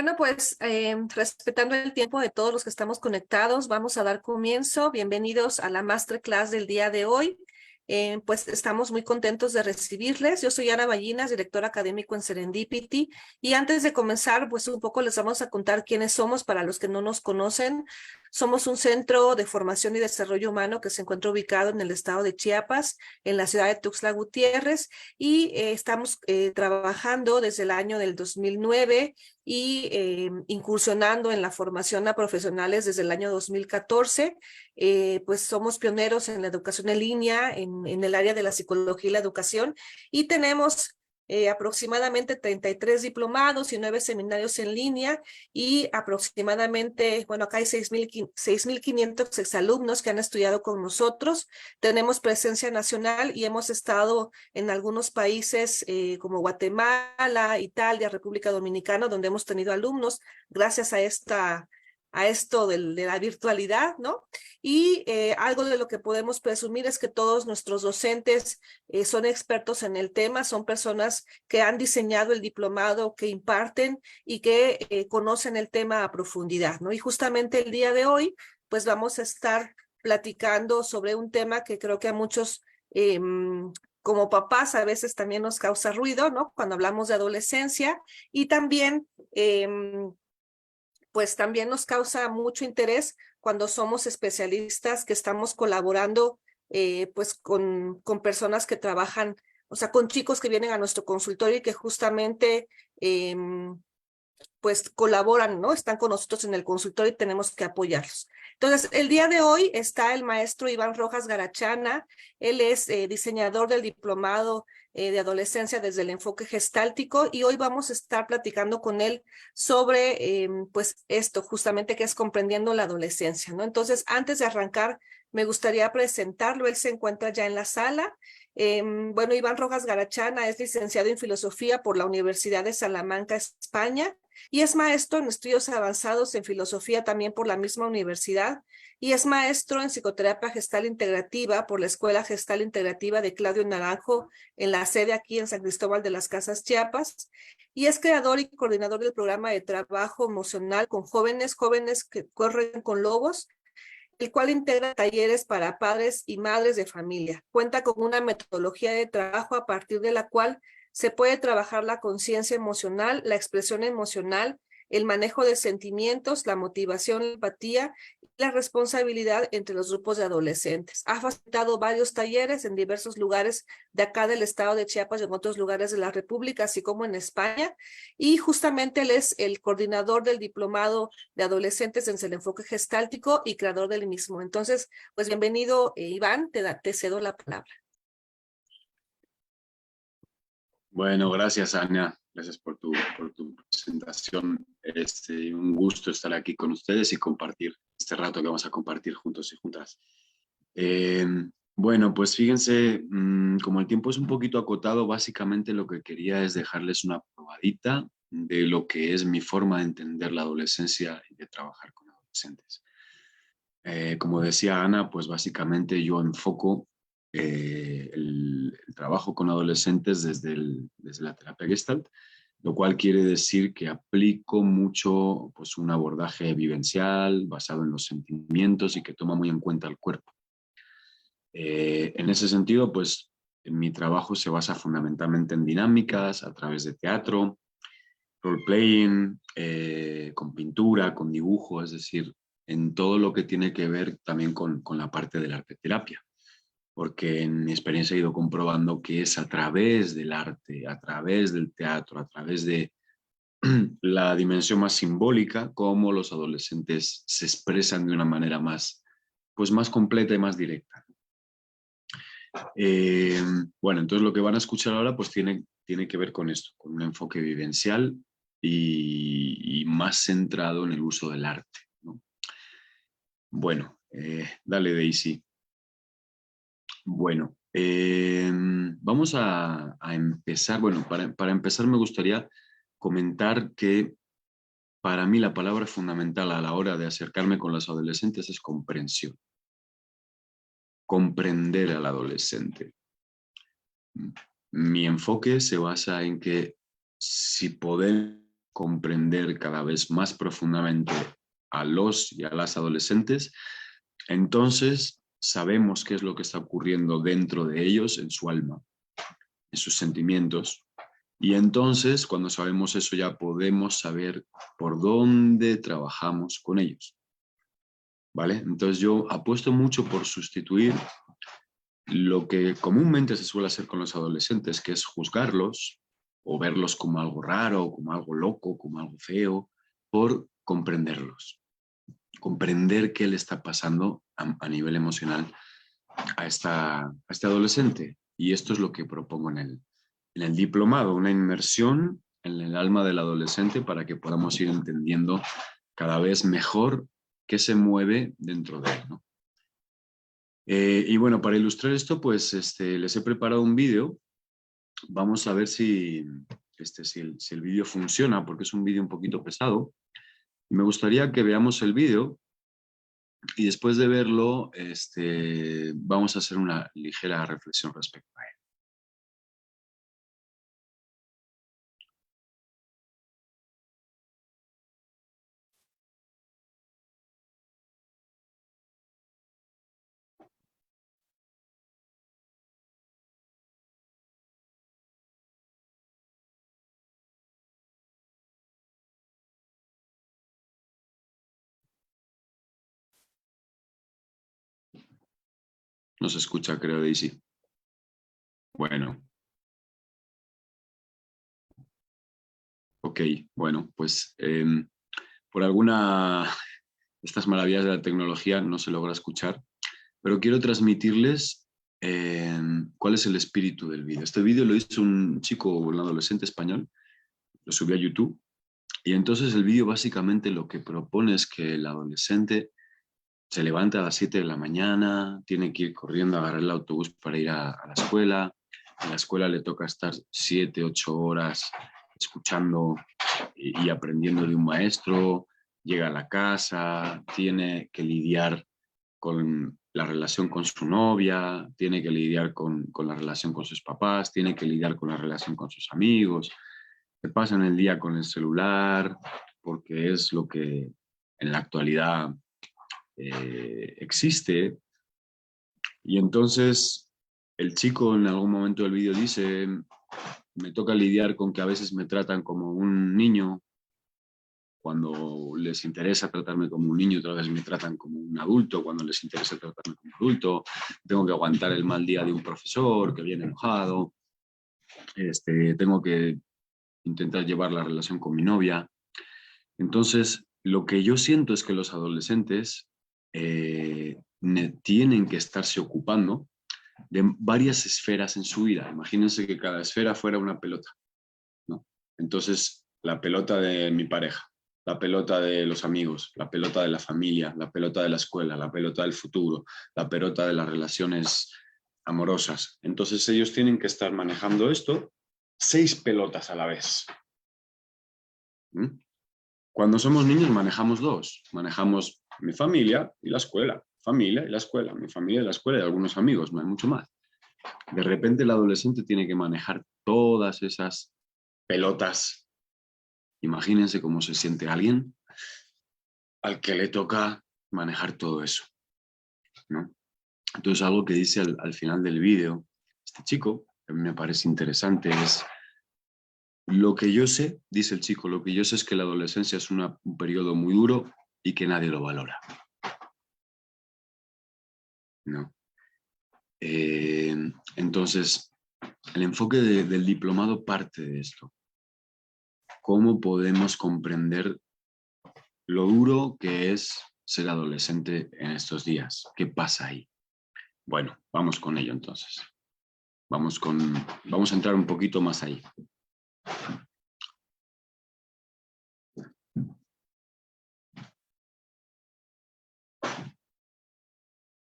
Bueno, pues respetando el tiempo de todos los que estamos conectados, vamos a dar comienzo. Bienvenidos a la masterclass del día de hoy. Pues estamos muy contentos de recibirles. Yo soy Ana Ballinas, director académico en Serendipity. Y antes de comenzar, pues un poco les vamos a contar quiénes somos para los que no nos conocen. Somos un centro de formación y desarrollo humano que se encuentra ubicado en el estado de Chiapas, en la ciudad de Tuxtla Gutiérrez, y estamos trabajando desde el año del 2009 y incursionando en la formación a profesionales desde el año 2014. Pues somos pioneros en la educación en línea, en el área de la psicología y la educación, y tenemos aproximadamente 33 diplomados y 9 seminarios en línea, y aproximadamente, bueno, acá hay 6,500 exalumnos que han estudiado con nosotros. Tenemos presencia nacional y hemos estado en algunos países como Guatemala, Italia, República Dominicana, donde hemos tenido alumnos gracias a esto de la virtualidad, ¿no? Y algo de lo que podemos presumir es que todos nuestros docentes son expertos en el tema, son personas que han diseñado el diplomado, que imparten y que conocen el tema a profundidad, ¿no? Y justamente el día de hoy, pues vamos a estar platicando sobre un tema que creo que a muchos como papás a veces también nos causa ruido, ¿no? Cuando hablamos de adolescencia, y también pues también nos causa mucho interés cuando somos especialistas que estamos colaborando pues con personas que trabajan, o sea, con chicos que vienen a nuestro consultorio y que justamente pues colaboran, ¿no? Están con nosotros en el consultorio y tenemos que apoyarlos. Entonces, el día de hoy está el maestro Iván Rojas Garachana. Él es diseñador del diplomado de adolescencia desde el enfoque gestáltico, y hoy vamos a estar platicando con él sobre, pues, esto justamente que es comprendiendo la adolescencia, ¿no? Entonces, antes de arrancar, me gustaría presentarlo. Él se encuentra ya en la sala. Bueno, Iván Rojas Garachana es licenciado en Filosofía por la Universidad de Salamanca, España, y es maestro en estudios avanzados en filosofía también por la misma universidad, y es maestro en psicoterapia gestal integrativa por la Escuela Gestal Integrativa de Claudio Naranjo, en la sede aquí en San Cristóbal de las Casas, Chiapas, y es creador y coordinador del programa de trabajo emocional con jóvenes que corren con lobos, el cual integra talleres para padres y madres de familia. Cuenta con una metodología de trabajo a partir de la cual se puede trabajar la conciencia emocional, la expresión emocional, el manejo de sentimientos, la motivación, la empatía y la responsabilidad entre los grupos de adolescentes. Ha facilitado varios talleres en diversos lugares de acá del estado de Chiapas y en otros lugares de la República, así como en España, y justamente él es el coordinador del diplomado de adolescentes en el enfoque gestáltico y creador del mismo. Entonces, pues bienvenido, Iván, te cedo la palabra. Bueno, gracias, Ana. Gracias por tu presentación. Un gusto estar aquí con ustedes y compartir este rato que vamos a compartir juntos y juntas. Bueno, pues fíjense, como el tiempo es un poquito acotado, básicamente lo que quería es dejarles una probadita de lo que es mi forma de entender la adolescencia y de trabajar con adolescentes. Como decía Ana, pues básicamente yo enfoco el trabajo con adolescentes desde la terapia Gestalt, lo cual quiere decir que aplico mucho pues, un abordaje vivencial basado en los sentimientos y que toma muy en cuenta el cuerpo. En ese sentido, pues mi trabajo se basa fundamentalmente en dinámicas a través de teatro, role-playing, con pintura, con dibujo, es decir, en todo lo que tiene que ver también con la parte de la arteterapia, porque en mi experiencia he ido comprobando que es a través del arte, a través del teatro, a través de la dimensión más simbólica, cómo los adolescentes se expresan de una manera más, pues más completa y más directa. Bueno, entonces lo que van a escuchar ahora pues tiene que ver con esto, con un enfoque vivencial y más centrado en el uso del arte, ¿no? Bueno, dale, Daisy. Bueno, vamos a empezar. Bueno, para empezar me gustaría comentar que para mí la palabra fundamental a la hora de acercarme con los adolescentes es comprensión. Comprender al adolescente. Mi enfoque se basa en que si podemos comprender cada vez más profundamente a los y a las adolescentes, entonces sabemos qué es lo que está ocurriendo dentro de ellos, en su alma, en sus sentimientos. Y entonces, cuando sabemos eso, ya podemos saber por dónde trabajamos con ellos. ¿Vale? Entonces yo apuesto mucho por sustituir lo que comúnmente se suele hacer con los adolescentes, que es juzgarlos o verlos como algo raro, como algo loco, como algo feo, por comprenderlos. Comprender qué le está pasando a nivel emocional a este adolescente. Y esto es lo que propongo en el diplomado, una inmersión en el alma del adolescente para que podamos ir entendiendo cada vez mejor qué se mueve dentro de él, ¿no? Y bueno, para ilustrar esto, pues les he preparado un vídeo. Vamos a ver si el vídeo funciona, porque es un vídeo un poquito pesado. Me gustaría que veamos el vídeo y después de verlo vamos a hacer una ligera reflexión respecto a él. No se escucha, creo, Daisy. Bueno, ok, bueno, pues por alguna de estas maravillas de la tecnología no se logra escuchar, pero quiero transmitirles cuál es el espíritu del vídeo. Este vídeo lo hizo un chico, un adolescente español, lo subió a YouTube, y entonces el vídeo básicamente lo que propone es que el adolescente se levanta a las 7 de la mañana, tiene que ir corriendo a agarrar el autobús para ir a la escuela. En la escuela le toca estar 7, 8 horas escuchando y aprendiendo de un maestro. Llega a la casa, tiene que lidiar con la relación con su novia, tiene que lidiar con la relación con sus papás, tiene que lidiar con la relación con sus amigos. Se pasan el día con el celular porque es lo que en la actualidad existe. Y entonces el chico en algún momento del vídeo dice, me toca lidiar con que a veces me tratan como un niño, cuando les interesa tratarme como un niño, otra vez me tratan como un adulto, cuando les interesa tratarme como un adulto, tengo que aguantar el mal día de un profesor que viene enojado, tengo que intentar llevar la relación con mi novia. Entonces, lo que yo siento es que los adolescentes tienen que estarse ocupando de varias esferas en su vida. Imagínense que cada esfera fuera una pelota, ¿no? Entonces, la pelota de mi pareja, la pelota de los amigos, la pelota de la familia, la pelota de la escuela, la pelota del futuro, la pelota de las relaciones amorosas. Entonces, ellos tienen que estar manejando esto 6 pelotas a la vez. ¿Mm? Cuando somos niños manejamos 2, manejamos mi familia y la escuela, familia y la escuela, mi familia y la escuela y algunos amigos, no hay mucho más. De repente el adolescente tiene que manejar todas esas pelotas. Imagínense cómo se siente alguien al que le toca manejar todo eso, ¿no? Entonces algo que dice al final del vídeo este chico, que a mí me parece interesante, es: lo que yo sé, dice el chico, lo que yo sé es que la adolescencia es un periodo muy duro y que nadie lo valora. ¿No? Entonces, el enfoque del diplomado parte de esto. ¿Cómo podemos comprender lo duro que es ser adolescente en estos días? ¿Qué pasa ahí? Bueno, vamos con ello entonces. Vamos a entrar un poquito más ahí.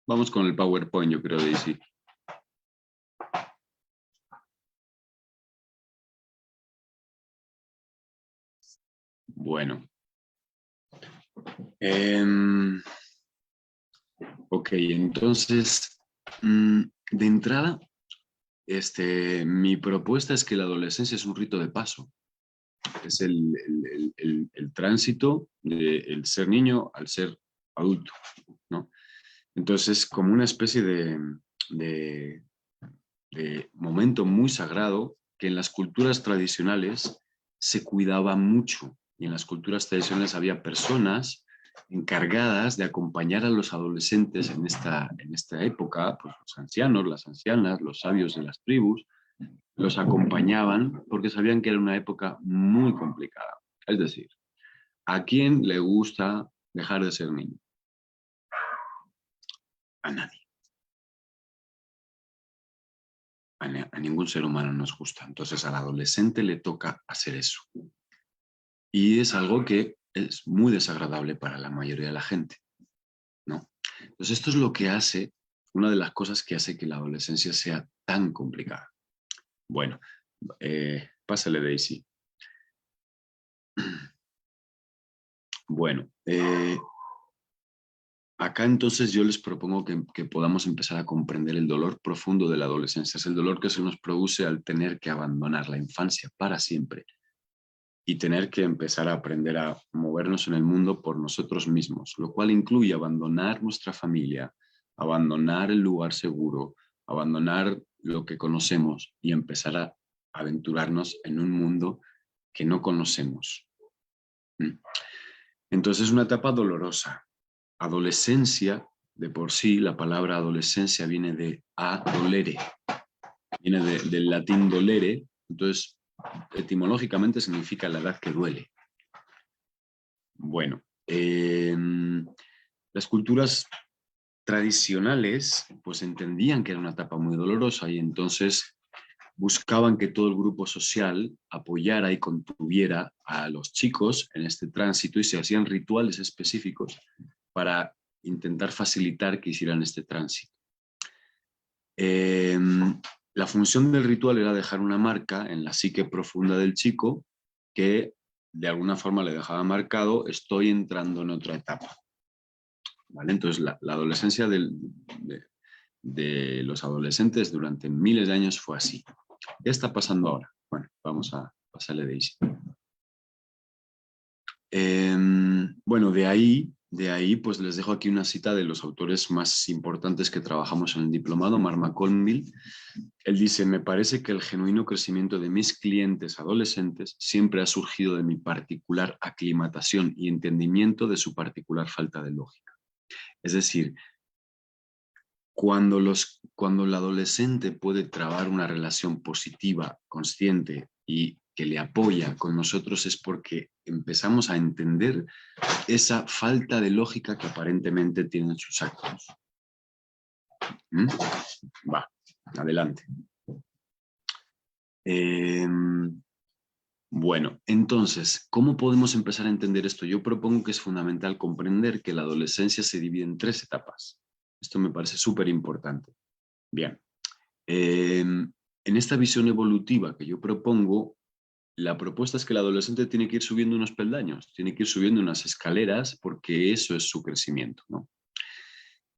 Vamos con el PowerPoint, yo creo, Daisy. Bueno. Ok, entonces, de entrada, mi propuesta es que la adolescencia es un rito de paso. Es el tránsito del ser niño al ser adulto, ¿no? Entonces es como una especie de momento muy sagrado que en las culturas tradicionales se cuidaba mucho. Y en las culturas tradicionales había personas encargadas de acompañar a los adolescentes en esta época, pues los ancianos, las ancianas, los sabios de las tribus, los acompañaban porque sabían que era una época muy complicada. Es decir, ¿a quién le gusta dejar de ser niño? A nadie. A ningún ser humano nos gusta. Entonces al adolescente le toca hacer eso. Y es algo que es muy desagradable para la mayoría de la gente, ¿no? Entonces esto es lo que hace, una de las cosas que hace que la adolescencia sea tan complicada. Bueno, pásale, Daisy. Bueno, acá entonces yo les propongo que podamos empezar a comprender el dolor profundo de la adolescencia. Es el dolor que se nos produce al tener que abandonar la infancia para siempre y tener que empezar a aprender a movernos en el mundo por nosotros mismos, lo cual incluye abandonar nuestra familia, abandonar el lugar seguro, abandonar lo que conocemos y empezar a aventurarnos en un mundo que no conocemos. Entonces es una etapa dolorosa. Adolescencia, de por sí, la palabra adolescencia viene de adolere, viene del latín dolere, entonces etimológicamente significa la edad que duele. Bueno, las culturas tradicionales pues entendían que era una etapa muy dolorosa y entonces buscaban que todo el grupo social apoyara y contuviera a los chicos en este tránsito y se hacían rituales específicos para intentar facilitar que hicieran este tránsito. La función del ritual era dejar una marca en la psique profunda del chico que de alguna forma le dejaba marcado: estoy entrando en otra etapa. ¿Vale? Entonces la adolescencia de los adolescentes durante miles de años fue así. ¿Qué está pasando ahora? Bueno, vamos a pasarle Daisy. Bueno, de ahí pues les dejo aquí una cita de los autores más importantes que trabajamos en el diplomado, Mark McConville. Él dice: me parece que el genuino crecimiento de mis clientes adolescentes siempre ha surgido de mi particular aclimatación y entendimiento de su particular falta de lógica. Es decir, cuando el adolescente puede trabar una relación positiva, consciente y que le apoya con nosotros, es porque empezamos a entender esa falta de lógica que aparentemente tienen sus actos. Va, adelante. Bueno, entonces, ¿cómo podemos empezar a entender esto? Yo propongo que es fundamental comprender que la adolescencia se divide en 3 etapas. Esto me parece súper importante. Bien, en esta visión evolutiva que yo propongo, la propuesta es que el adolescente tiene que ir subiendo unos peldaños, tiene que ir subiendo unas escaleras porque eso es su crecimiento, ¿no?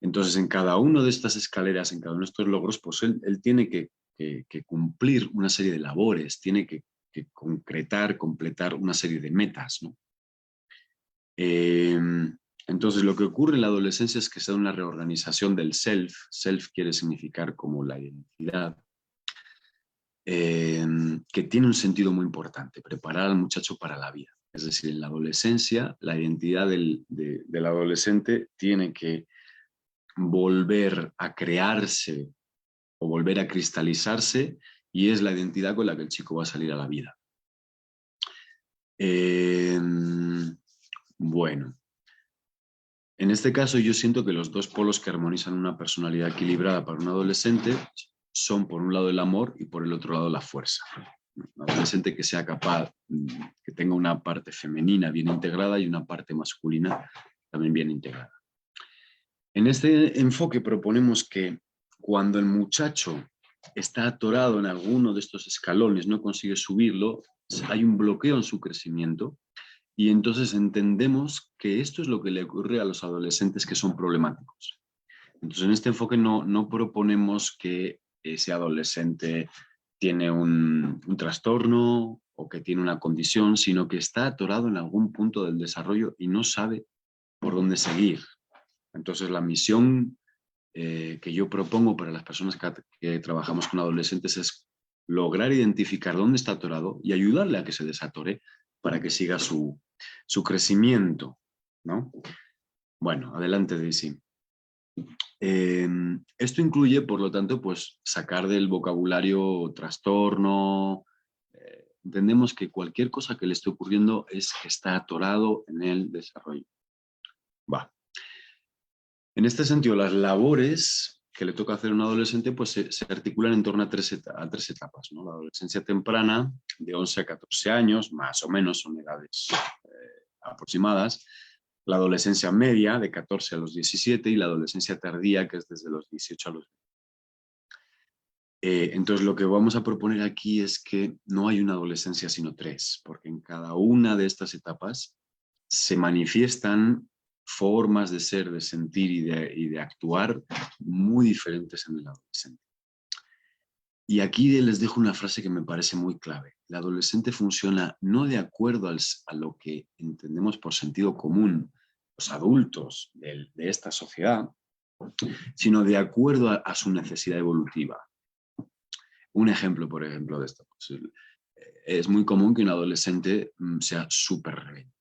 Entonces, en cada una de estas escaleras, en cada uno de estos logros, pues él tiene que cumplir una serie de labores, tiene que concretar, completar una serie de metas, ¿no? Entonces, lo que ocurre en la adolescencia es que se da una reorganización del self. Self quiere significar como la identidad, que tiene un sentido muy importante: preparar al muchacho para la vida. Es decir, en la adolescencia, la identidad del adolescente tiene que volver a crearse o volver a cristalizarse, y es la identidad con la que el chico va a salir a la vida. Bueno, en este caso yo siento que los 2 polos que armonizan una personalidad equilibrada para un adolescente son, por un lado, el amor y por el otro lado la fuerza. Un adolescente que sea capaz, que tenga una parte femenina bien integrada y una parte masculina también bien integrada. En este enfoque proponemos que cuando el muchacho está atorado en alguno de estos escalones, no consigue subirlo, hay un bloqueo en su crecimiento, y entonces entendemos que esto es lo que le ocurre a los adolescentes que son problemáticos. Entonces, en este enfoque no proponemos que ese adolescente tiene un trastorno o que tiene una condición, sino que está atorado en algún punto del desarrollo y no sabe por dónde seguir. Entonces, la misión que yo propongo para las personas que trabajamos con adolescentes es lograr identificar dónde está atorado y ayudarle a que se desatore para que siga su crecimiento, ¿no? Bueno, adelante, Daisy. Esto incluye, por lo tanto, pues sacar del vocabulario trastorno. Entendemos que cualquier cosa que le esté ocurriendo es que está atorado en el desarrollo. Va. En este sentido, las labores que le toca hacer a un adolescente pues se articulan en torno a tres etapas, ¿no? La adolescencia temprana, de 11 a 14 años, más o menos, son edades aproximadas. La adolescencia media, de 14 a los 17, y la adolescencia tardía, que es desde los 18 a los 20. Entonces, lo que vamos a proponer aquí es que no hay una adolescencia, sino tres, porque en cada una de estas etapas se manifiestan formas de ser, de sentir y de actuar muy diferentes en el adolescente. Y aquí les dejo una frase que me parece muy clave. El adolescente funciona no de acuerdo a lo que entendemos por sentido común los adultos de esta sociedad, sino de acuerdo a su necesidad evolutiva. Un ejemplo, por ejemplo, de esto. Pues, es muy común que un adolescente sea súper rebelde,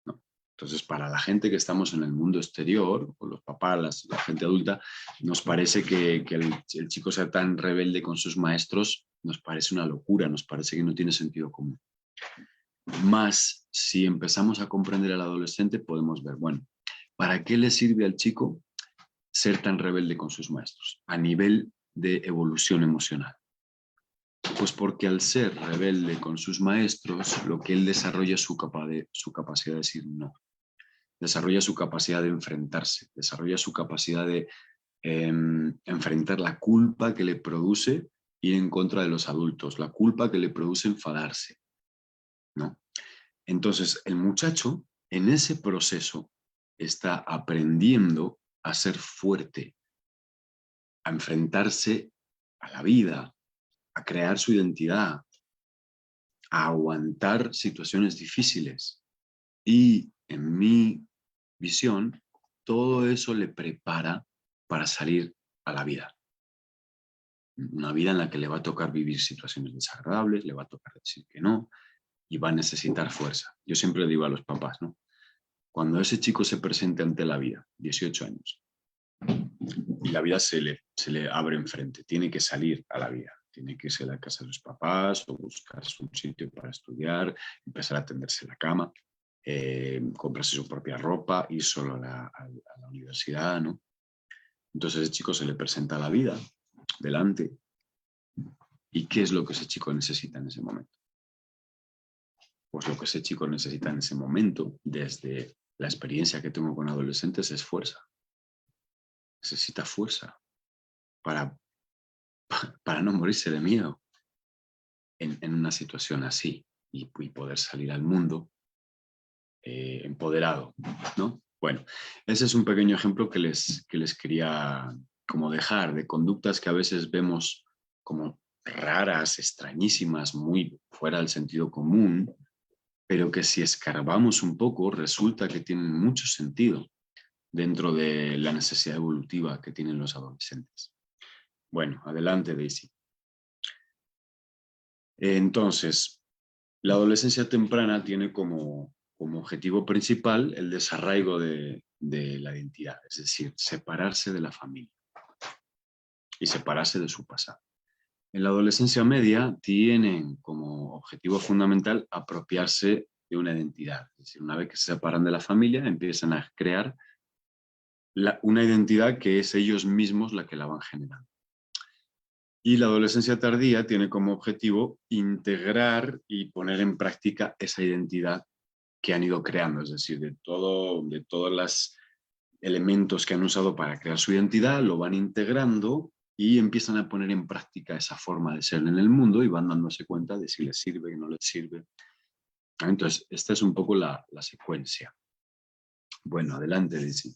¿no? Entonces, para la gente que estamos en el mundo exterior, o los papás, la gente adulta, nos parece que el chico sea tan rebelde con sus maestros, nos parece una locura, nos parece que no tiene sentido común. Más, si empezamos a comprender al adolescente, podemos ver, bueno, ¿para qué le sirve al chico ser tan rebelde con sus maestros a nivel de evolución emocional? Pues porque al ser rebelde con sus maestros, lo que él desarrolla es su capacidad de decir no, desarrolla su capacidad de enfrentarse, desarrolla su capacidad de enfrentar la culpa que le produce ir en contra de los adultos, la culpa que le produce enfadarse, ¿no? Entonces, el muchacho en ese proceso está aprendiendo a ser fuerte, a enfrentarse a la vida, a crear su identidad, a aguantar situaciones difíciles. Y en mi visión, todo eso le prepara para salir a la vida. Una vida en la que le va a tocar vivir situaciones desagradables, le va a tocar decir que no y va a necesitar fuerza. Yo siempre le digo a los papás, ¿no? Cuando ese chico se presente ante la vida, 18 años, y la vida se le abre enfrente, tiene que salir a la vida, tiene que irse a la casa de los papás o buscarse un sitio para estudiar, empezar a tenderse la cama, comprarse su propia ropa, ir solo a la universidad, ¿no? Entonces ese chico se le presenta la vida delante. ¿Y qué es lo que ese chico necesita en ese momento? Pues lo que ese chico necesita en ese momento, desde la experiencia que tengo con adolescentes, es fuerza. Necesita fuerza para no morirse de miedo en una situación así y poder salir al mundo empoderado, ¿no? Bueno, ese es un pequeño ejemplo que les quería como dejar de conductas que a veces vemos como raras, extrañísimas, muy fuera del sentido común, pero que si escarbamos un poco resulta que tienen mucho sentido dentro de la necesidad evolutiva que tienen los adolescentes. Bueno, adelante, Daisy. Entonces, la adolescencia temprana tiene como objetivo principal el desarraigo de la identidad, es decir, separarse de la familia y separarse de su pasado. En la adolescencia media tienen como objetivo fundamental apropiarse de una identidad, es decir, una vez que se separan de la familia empiezan a crear una identidad que es ellos mismos la que la van generando. Y la adolescencia tardía tiene como objetivo integrar y poner en práctica esa identidad que han ido creando, es decir, de todos los elementos que han usado para crear su identidad, lo van integrando y empiezan a poner en práctica esa forma de ser en el mundo y van dándose cuenta de si les sirve o no les sirve. Entonces, esta es un poco la secuencia. Bueno, adelante, Daisy.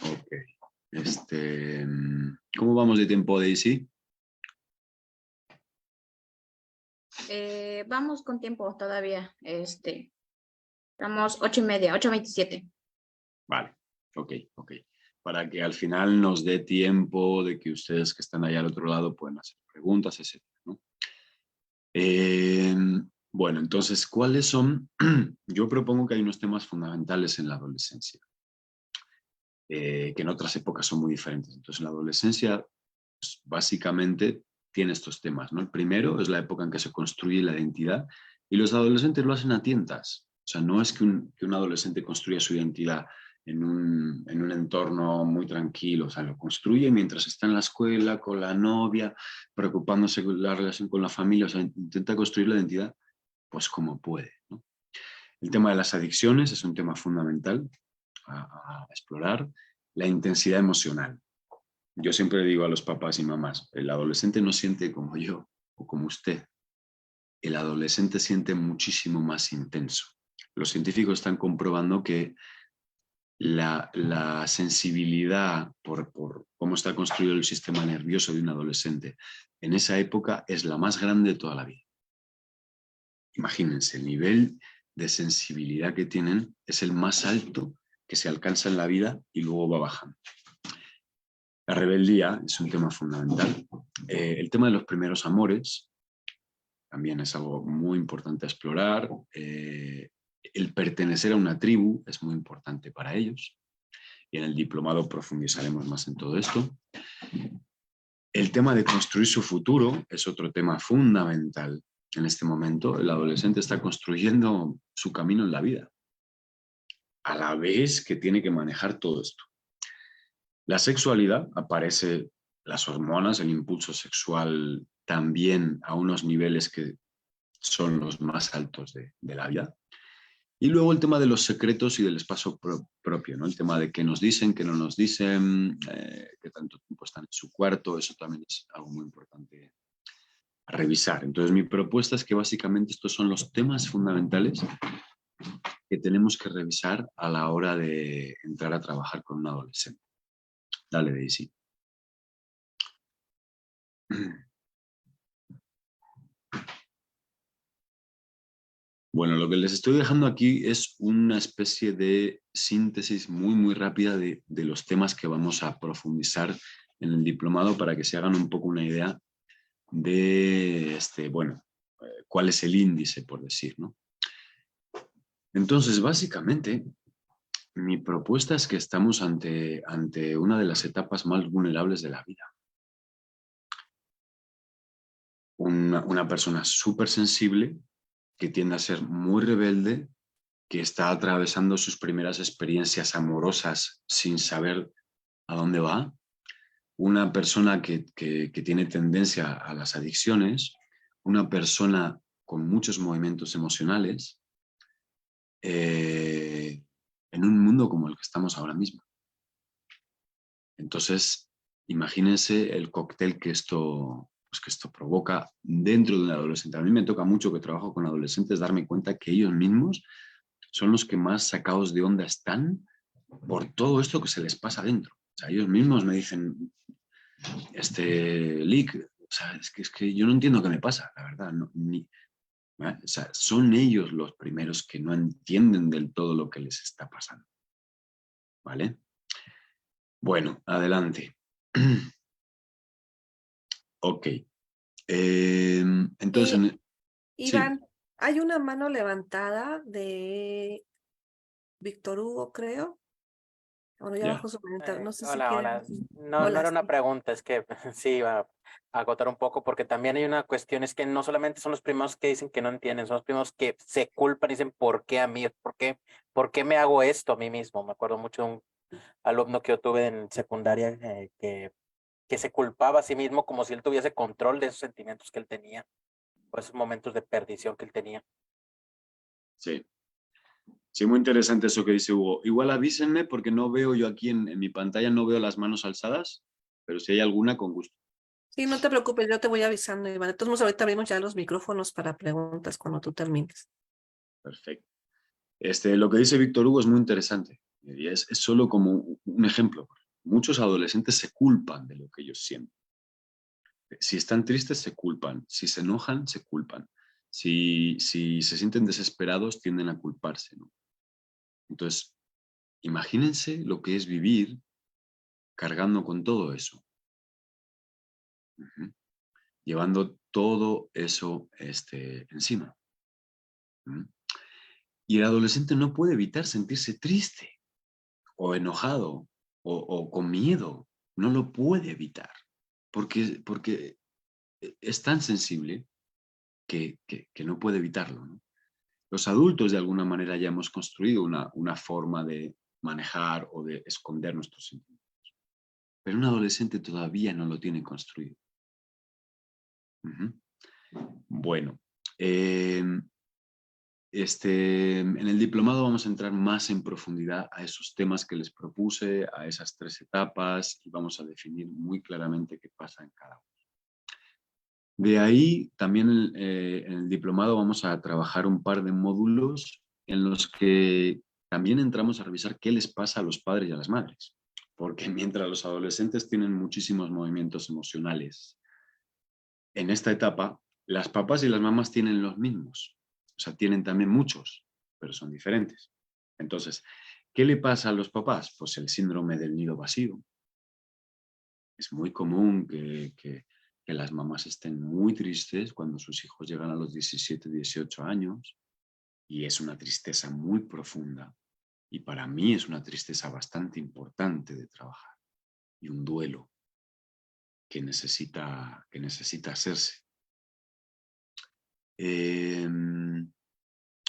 Ok. ¿Cómo vamos de tiempo, Daisy? Vamos con tiempo todavía. Estamos 8:30, 8:27. Vale, ok. Para que al final nos dé tiempo de que ustedes que están allá al otro lado puedan hacer preguntas, etc., ¿no? Bueno, entonces, ¿cuáles son? Yo propongo que hay unos temas fundamentales en la adolescencia, que en otras épocas son muy diferentes. Entonces, en la adolescencia, pues, básicamente tiene estos temas, ¿no? El primero es la época en que se construye la identidad y los adolescentes lo hacen a tientas. O sea, no es que un adolescente construya su identidad en un entorno muy tranquilo, o sea, lo construye mientras está en la escuela, con la novia, preocupándose de la relación con la familia, o sea, intenta construir la identidad pues como puede, ¿no? El tema de las adicciones es un tema fundamental a explorar. La intensidad emocional. Yo siempre digo a los papás y mamás, el adolescente no siente como yo o como usted. El adolescente siente muchísimo más intenso. Los científicos están comprobando que la sensibilidad por cómo está construido el sistema nervioso de un adolescente en esa época es la más grande de toda la vida. Imagínense, el nivel de sensibilidad que tienen es el más alto que se alcanza en la vida y luego va bajando. La rebeldía es un tema fundamental. El tema de los primeros amores también es algo muy importante a explorar. El pertenecer a una tribu es muy importante para ellos. Y en el diplomado profundizaremos más en todo esto. El tema de construir su futuro es otro tema fundamental en este momento. El adolescente está construyendo su camino en la vida, a la vez que tiene que manejar todo esto. La sexualidad, aparece las hormonas, el impulso sexual también a unos niveles que son los más altos de la vida. Y luego el tema de los secretos y del espacio propio, ¿no? El tema de qué nos dicen, qué no nos dicen, qué tanto tiempo están en su cuarto, eso también es algo muy importante a revisar. Entonces mi propuesta es que básicamente estos son los temas fundamentales que tenemos que revisar a la hora de entrar a trabajar con un adolescente. Dale, Daisy. Bueno, lo que les estoy dejando aquí es una especie de síntesis muy, muy rápida de los temas que vamos a profundizar en el diplomado para que se hagan un poco una idea de, cuál es el índice, por decir, ¿no? Entonces, básicamente, mi propuesta es que estamos ante una de las etapas más vulnerables de la vida. Una persona súper sensible que tiende a ser muy rebelde, que está atravesando sus primeras experiencias amorosas sin saber a dónde va, una persona que tiene tendencia a las adicciones, una persona con muchos movimientos emocionales, en un mundo como el que estamos ahora mismo. Entonces, imagínense el cóctel que esto provoca dentro de un adolescente. A mí me toca mucho, que trabajo con adolescentes, darme cuenta que ellos mismos son los que más sacados de onda están por todo esto que se les pasa dentro. O sea, ellos mismos me dicen, Lick, o sea, es que yo no entiendo qué me pasa, la verdad. O sea, son ellos los primeros que no entienden del todo lo que les está pasando. ¿Vale? Bueno, adelante. Ok. Entonces, Iván, sí, hay una mano levantada de Víctor Hugo, creo. Bueno, ya ya. abajo su comentario. No sé si Hola, quieren. hola. No Hola, era una sí. pregunta, es que sí iba a agotar un poco porque también hay una cuestión, es que no solamente son los primeros que dicen que no entienden, son los primeros que se culpan y dicen, ¿por qué a mí? ¿Por qué me hago esto a mí mismo? Me acuerdo mucho de un alumno que yo tuve en secundaria que se culpaba a sí mismo como si él tuviese control de esos sentimientos que él tenía, o esos momentos de perdición que él tenía. Sí. Sí, muy interesante eso que dice Hugo. Igual avísenme porque no veo yo aquí en mi pantalla, no veo las manos alzadas, pero si hay alguna, con gusto. Sí, no te preocupes, yo te voy avisando, Iván. De todos modos, ahorita abrimos ya los micrófonos para preguntas cuando tú termines. Perfecto. Lo que dice Víctor Hugo es muy interesante y es solo como un ejemplo. Muchos adolescentes se culpan de lo que ellos sienten. Si están tristes, se culpan. Si se enojan, se culpan. Si se sienten desesperados, tienden a culparse, ¿no? Entonces, imagínense lo que es vivir cargando con todo eso. Ujú. Llevando todo eso encima. ¿Mm? Y el adolescente no puede evitar sentirse triste o enojado o con miedo. No lo puede evitar porque es tan sensible que no puede evitarlo, ¿no? Los adultos de alguna manera ya hemos construido una forma de manejar o de esconder nuestros sentimientos. Pero un adolescente todavía no lo tiene construido. Ujú. Bueno, en el diplomado vamos a entrar más en profundidad a esos temas que les propuse, a esas 3 etapas, y vamos a definir muy claramente qué pasa en cada una. De ahí, también en el diplomado vamos a trabajar un par de módulos en los que también entramos a revisar qué les pasa a los padres y a las madres. Porque mientras los adolescentes tienen muchísimos movimientos emocionales, en esta etapa, las papás y las mamás tienen los mismos. O sea, tienen también muchos, pero son diferentes. Entonces, ¿qué le pasa a los papás? Pues el síndrome del nido vacío. Es muy común que las mamás estén muy tristes cuando sus hijos llegan a los 17, 18 años, y es una tristeza muy profunda. Y para mí es una tristeza bastante importante de trabajar y un duelo que necesita hacerse.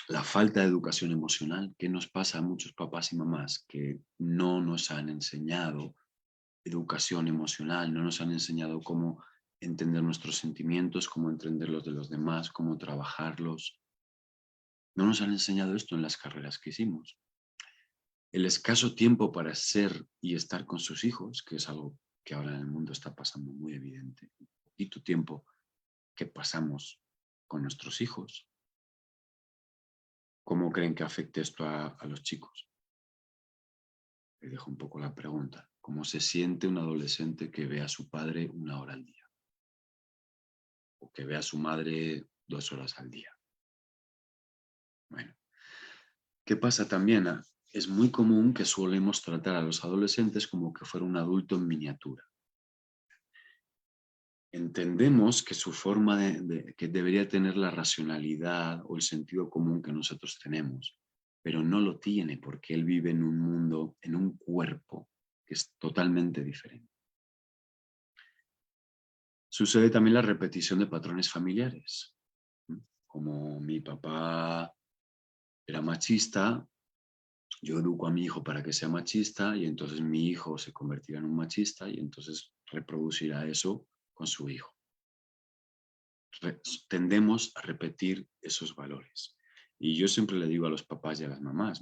La falta de educación emocional, ¿qué nos pasa a muchos papás y mamás? Que no nos han enseñado educación emocional, no nos han enseñado cómo entender nuestros sentimientos, cómo entender los de los demás, cómo trabajarlos. No nos han enseñado esto en las carreras que hicimos. El escaso tiempo para ser y estar con sus hijos, que es algo que ahora en el mundo está pasando muy evidente. Un poquito tiempo que pasamos con nuestros hijos. ¿Cómo creen que afecte esto a los chicos? Les dejo un poco la pregunta. ¿Cómo se siente un adolescente que ve a su padre 1 hora al día? O que ve a su madre 2 horas al día. Bueno, ¿qué pasa también? Es muy común que solemos tratar a los adolescentes como que fuera un adulto en miniatura. Entendemos que su forma que debería tener la racionalidad o el sentido común que nosotros tenemos, pero no lo tiene porque él vive en un mundo, en un cuerpo que es totalmente diferente. Sucede también la repetición de patrones familiares. Como mi papá era machista, yo educo a mi hijo para que sea machista y entonces mi hijo se convertirá en un machista y entonces reproducirá eso con su hijo. Tendemos a repetir esos valores. Y yo siempre le digo a los papás y a las mamás,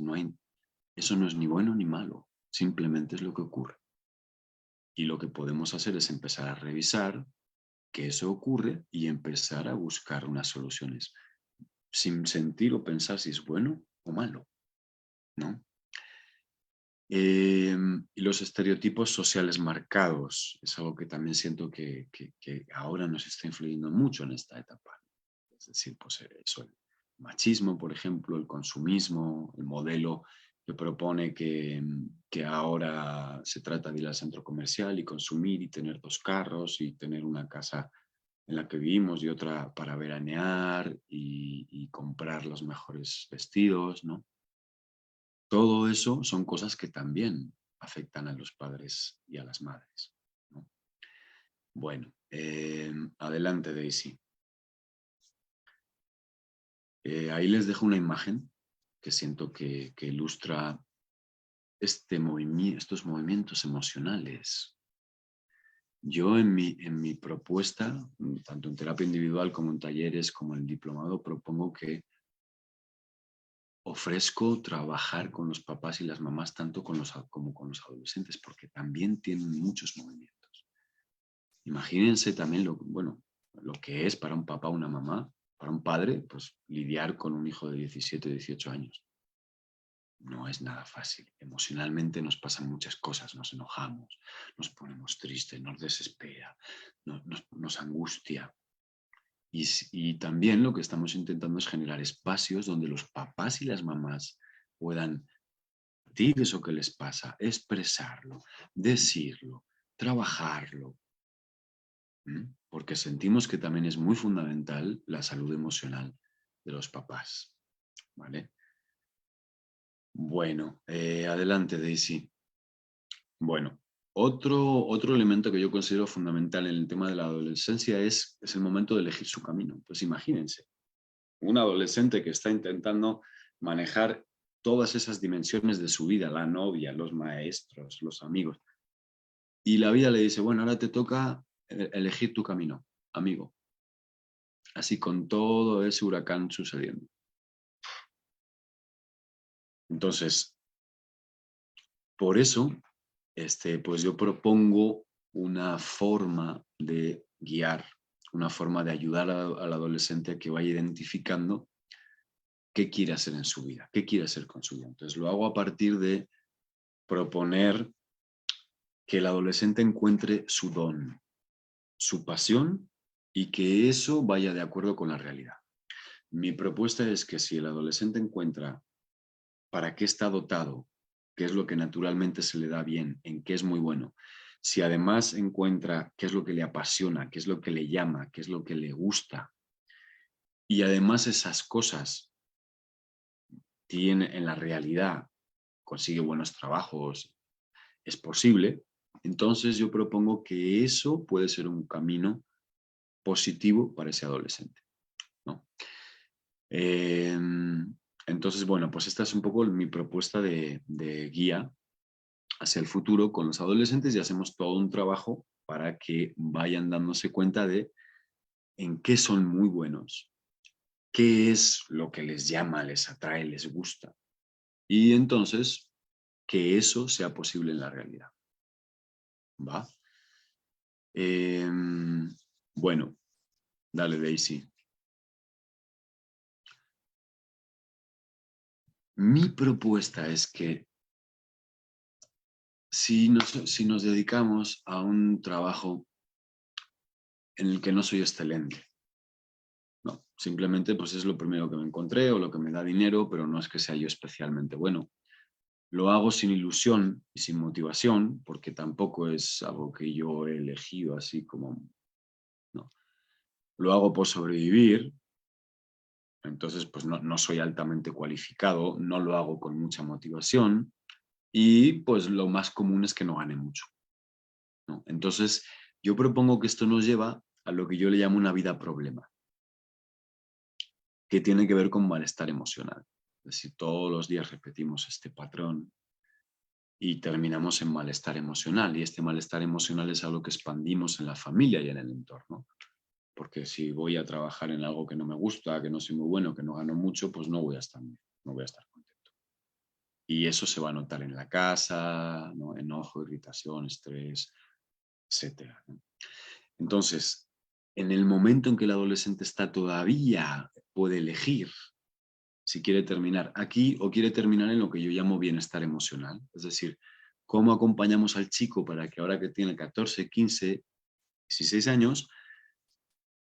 eso no es ni bueno ni malo, simplemente es lo que ocurre. Y lo que podemos hacer es empezar a revisar que eso ocurre y empezar a buscar unas soluciones sin sentir o pensar si es bueno o malo, ¿no? Y los estereotipos sociales marcados es algo que también siento que ahora nos está influyendo mucho en esta etapa. Es decir, pues eso, el machismo, por ejemplo, el consumismo, el modelo que propone que ahora se trata de ir al centro comercial y consumir y tener 2 carros y tener una casa en la que vivimos y otra para veranear y comprar los mejores vestidos, ¿no? Todo eso son cosas que también afectan a los padres y a las madres, ¿no? Bueno, adelante, Daisy. Ahí les dejo una imagen que siento que ilustra estos movimientos emocionales. Yo en mi propuesta, tanto en terapia individual como en talleres, como en el diplomado, propongo que ofrezco trabajar con los papás y las mamás tanto como con los adolescentes, porque también tienen muchos movimientos. Imagínense también lo que es para un papá o una mamá, para un padre, pues lidiar con un hijo de 17, 18 años. No es nada fácil. Emocionalmente nos pasan muchas cosas, nos enojamos, nos ponemos tristes, nos desespera, nos angustia. Y también lo que estamos intentando es generar espacios donde los papás y las mamás puedan decir eso que les pasa, expresarlo, decirlo, trabajarlo. Porque sentimos que también es muy fundamental la salud emocional de los papás. ¿Vale? Bueno, adelante, Daisy. Bueno, otro elemento que yo considero fundamental en el tema de la adolescencia es el momento de elegir su camino. Pues imagínense, un adolescente que está intentando manejar todas esas dimensiones de su vida, la novia, los maestros, los amigos, y la vida le dice, bueno, ahora te toca elegir tu camino, amigo. Así con todo ese huracán sucediendo. Entonces, por eso, pues yo propongo una forma de guiar, una forma de ayudar al adolescente a que vaya identificando qué quiere hacer en su vida, qué quiere hacer con su vida. Entonces lo hago a partir de proponer que el adolescente encuentre su don, su pasión y que eso vaya de acuerdo con la realidad. Mi propuesta es que si el adolescente encuentra para qué está dotado, qué es lo que naturalmente se le da bien, en qué es muy bueno, si además encuentra qué es lo que le apasiona, qué es lo que le llama, qué es lo que le gusta, y además esas cosas tiene en la realidad, consigue buenos trabajos, es posible, entonces yo propongo que eso puede ser un camino positivo para ese adolescente, ¿no? Entonces, bueno, pues esta es un poco mi propuesta de guía hacia el futuro con los adolescentes y hacemos todo un trabajo para que vayan dándose cuenta de en qué son muy buenos, qué es lo que les llama, les atrae, les gusta. Y entonces, que eso sea posible en la realidad. ¿Va? Bueno, dale, Daisy. Mi propuesta es que si nos dedicamos a un trabajo en el que no soy excelente, no, simplemente pues es lo primero que me encontré o lo que me da dinero, pero no es que sea yo especialmente bueno. Lo hago sin ilusión y sin motivación, porque tampoco es algo que yo he elegido así como, no. Lo hago por sobrevivir, entonces pues no soy altamente cualificado, no lo hago con mucha motivación y pues lo más común es que no gane mucho, ¿no? Entonces yo propongo que esto nos lleva a lo que yo le llamo una vida problema, que tiene que ver con malestar emocional. Es decir, todos los días repetimos este patrón y terminamos en malestar emocional. Y este malestar emocional es algo que expandimos en la familia y en el entorno. Porque si voy a trabajar en algo que no me gusta, que no soy muy bueno, que no gano mucho, pues no voy a estar bien, no voy a estar contento. Y eso se va a notar en la casa, ¿no? Enojo, irritación, estrés, etc., ¿no? Entonces, en el momento en que el adolescente está todavía, puede elegir si quiere terminar aquí o quiere terminar en lo que yo llamo bienestar emocional. Es decir, cómo acompañamos al chico para que ahora que tiene 14, 15, 16 años,